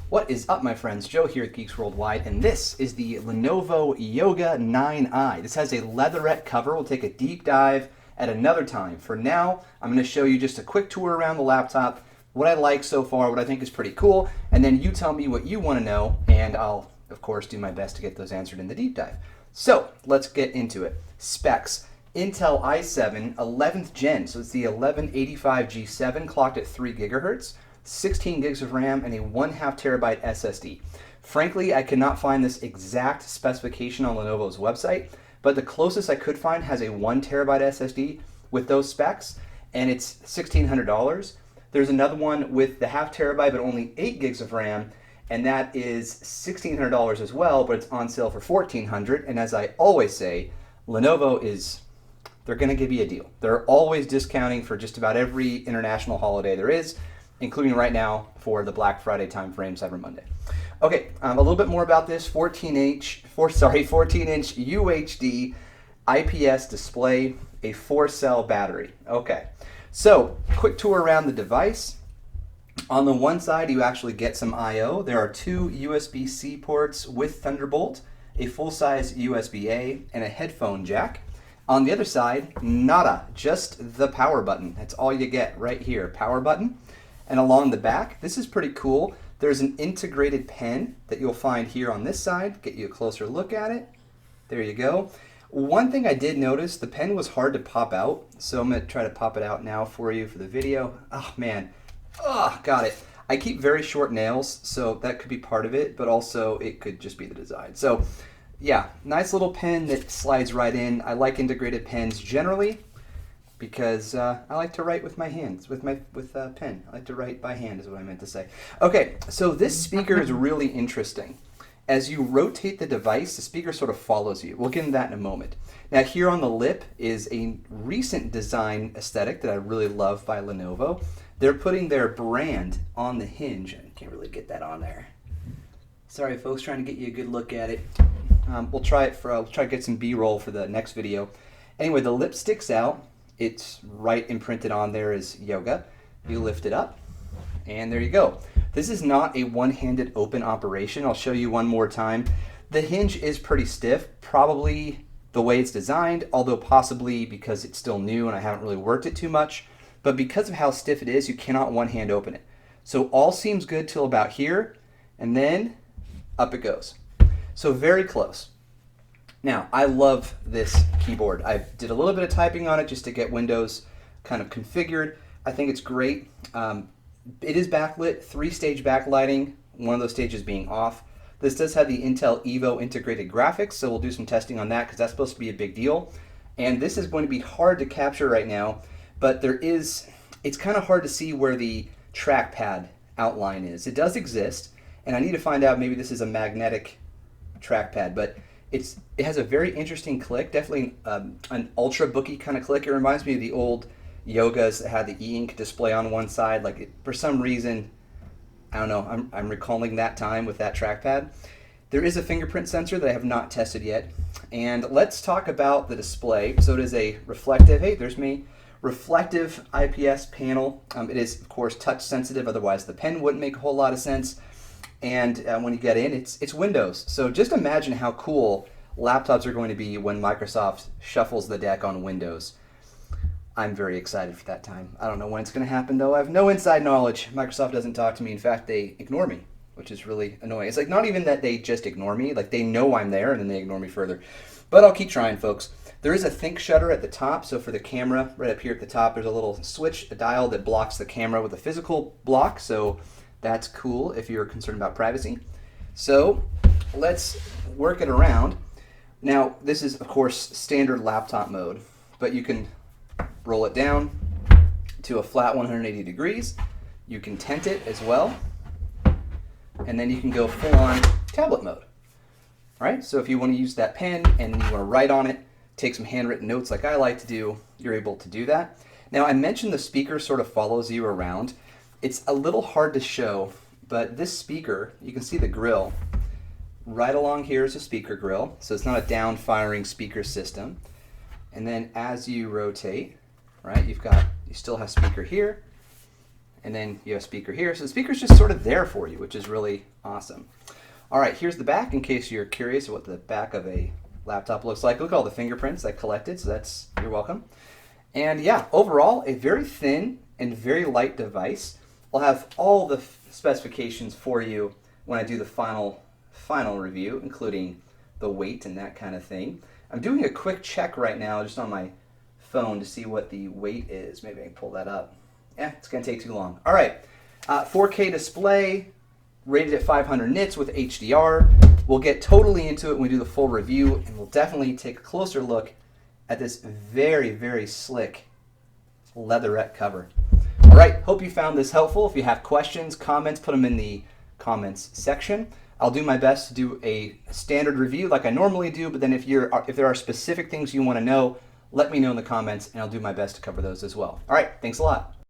What is up, my friends? Joe here at Geeks Worldwide, and this is the Lenovo Yoga 9i. This has a leatherette cover. We'll take a deep dive at another time. For now, I'm going to show you just a quick tour around the laptop, what I like so far, what I think is pretty cool, and then you tell me what you want to know, and I'll, of course, do my best to get those answered in the deep dive. So, let's get into it. Specs. Intel i7 11th gen, so it's the 1185G7 clocked at 3 gigahertz. 16 gigs of RAM, and a 1/2 terabyte SSD. Frankly, I could not find this exact specification on Lenovo's website, but the closest I could find has a 1 terabyte SSD with those specs, and it's $1,600. There's another one with the 1/2 terabyte, but only 8 gigs of RAM, and that is $1,600 as well, but it's on sale for $1,400. And as I always say, Lenovo they're going to give you a deal. They're always discounting for just about every international holiday there is, including right now for the Black Friday timeframe, Cyber Monday. Okay, a little bit more about this 14-inch UHD IPS display, a 4-cell battery. Okay, so quick tour around the device. On the one side, you actually get some I/O. There are 2 USB-C ports with Thunderbolt, a full-size USB-A, and a headphone jack. On the other side, nada, just the power button. That's all you get right here, power button. And along the back, this is pretty cool. There's an integrated pen that you'll find here on this side. Get you a closer look at it. There you go. One thing I did notice, the pen was hard to pop out. So I'm going to try to pop it out now for you for the video. Oh, man. Oh, got it. I keep very short nails, so that could be part of it, but also it could just be the design. So, yeah, nice little pen that slides right in. I like integrated pens generally, because I like to write with my hands, with pen. I like to write by hand is what I meant to say. Okay, so this speaker is really interesting. As you rotate the device, the speaker sort of follows you. We'll get into that in a moment. Now here on the lip is a recent design aesthetic that I really love by Lenovo. They're putting their brand on the hinge. I can't really get that on there. Sorry folks, trying to get you a good look at it. We'll try to get some B-roll for the next video. Anyway, the lip sticks out. It's right imprinted on there as yoga. You lift it up, and there you go. This is not a one-handed open operation. I'll show you one more time. The hinge is pretty stiff, probably the way it's designed, although possibly because it's still new and I haven't really worked it too much. But because of how stiff it is, you cannot one-hand open it. So all seems good till about here, and then up it goes. So very close. Now, I love this keyboard. I did a little bit of typing on it just to get Windows kind of configured. I think it's great. It is backlit, 3-stage backlighting, one of those stages being off. This does have the Intel Evo integrated graphics, so we'll do some testing on that because that's supposed to be a big deal. And this is going to be hard to capture right now, but it's kind of hard to see where the trackpad outline is. It does exist, and I need to find out maybe this is a magnetic trackpad, but it has a very interesting click, definitely an ultra booky kind of click. It reminds me of the old yogas that had the e-ink display on one side. For some reason, I don't know, I'm recalling that time with that trackpad. There is a fingerprint sensor that I have not tested yet. And let's talk about the display. So it is a reflective, hey, there's me, reflective IPS panel. It is, of course, touch sensitive, otherwise the pen wouldn't make a whole lot of sense. And when you get in, it's Windows. So just imagine how cool laptops are going to be when Microsoft shuffles the deck on Windows. I'm very excited for that time. I don't know when it's going to happen, though. I have no inside knowledge. Microsoft doesn't talk to me. In fact, they ignore me, which is really annoying. It's like not even that they just ignore me. Like they know I'm there, and then they ignore me further. But I'll keep trying, folks. There is a think shutter at the top. So for the camera, right up here at the top, there's a little switch, a dial that blocks the camera with a physical block. So that's cool if you're concerned about privacy. So let's work it around. Now, this is, of course, standard laptop mode, but you can roll it down to a flat 180 degrees. You can tent it as well, and then you can go full-on tablet mode. All right, so if you want to use that pen and then you want to write on it, take some handwritten notes like I like to do, you're able to do that. Now, I mentioned the speaker sort of follows you around. It's a little hard to show, but this speaker, you can see the grill. Right along here is a speaker grill, so it's not a down-firing speaker system. And then as you rotate, right, you still have speaker here, and then you have a speaker here. So the speaker's just sort of there for you, which is really awesome. All right, here's the back in case you're curious what the back of a laptop looks like. Look at all the fingerprints I collected, so you're welcome. And yeah, overall, a very thin and very light device. I'll have all the specifications for you when I do the final review, including the weight and that kind of thing. I'm doing a quick check right now just on my phone to see what the weight is. Maybe I can pull that up. Yeah, it's going to take too long. All right, 4K display, rated at 500 nits with HDR. We'll get totally into it when we do the full review, and we'll definitely take a closer look at this very, very slick leatherette cover. All right, hope you found this helpful. If you have questions, comments, put them in the comments section. I'll do my best to do a standard review like I normally do, but then if there are specific things you want to know, let me know in the comments, and I'll do my best to cover those as well. All right, thanks a lot.